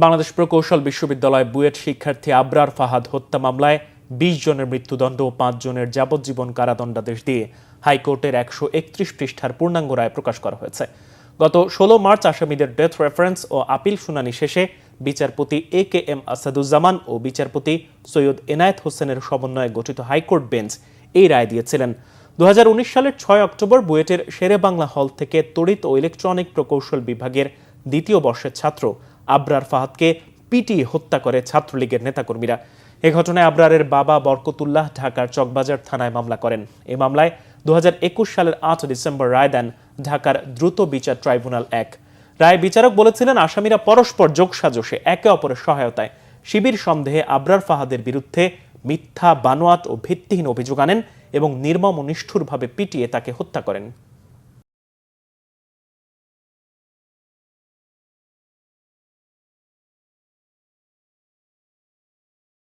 বাংলাদেশ প্রকৌশল বিশ্ববিদ্যালয় বুয়েট শিক্ষার্থী আবরার ফাহাদ হত্যা মামলায় ২০ জনের মৃত্যুদণ্ড ও ৫ জনের যাবজ্জীবন কারাদণ্ডাদেশ দিয়ে হাইকোর্টের ১৩১ পৃষ্ঠার পূর্ণাঙ্গ রায় প্রকাশ করা হয়েছে। গত ১৬ মার্চ আসামিদের ডেথ রেফারেন্স ও আপিল শুনানি শেষে বিচারপতি এ.কে.এম. আসাদুজ্জামান ও বিচারপতি সৈয়দ এনায়েত হোসেনের সমন্বয়ে গঠিত হাইকোর্ট বেঞ্চ এই রায় দিয়েছিলেন। ২০১৯ সালের ৬ অক্টোবর বুয়েটের শেরেবাংলা হল থেকে তড়িৎ ও ইলেকট্রনিক প্রকৌশল বিভাগের দ্বিতীয় বর্ষের ছাত্র আবরার ফাহাদকে পিটিয়ে হত্যা করে ছাত্রলীগের নেতাকর্মীরা। এ ঘটনায় আবরারের বাবা বরকতুল্লাহ ঢাকার চকবাজার থানায় মামলা করেন। এই মামলায় ২০২১ সালের ৮ ডিসেম্বর রায় দেন ঢাকার দ্রুত বিচার ট্রাইব্যুনাল ১। রায় বিচারক বলেছিলেন, আসামিরা পরস্পর যোগসাজশে একে অপরের সহায়তায় শিবির সন্দেহে আবরার ফাহাদের বিরুদ্ধে মিথ্যা, বানোয়াট ও ভিত্তিহীন অভিযোগ আনেন এবং নির্মম ও নিষ্ঠুরভাবে পিটিয়ে তাকে হত্যা করেন।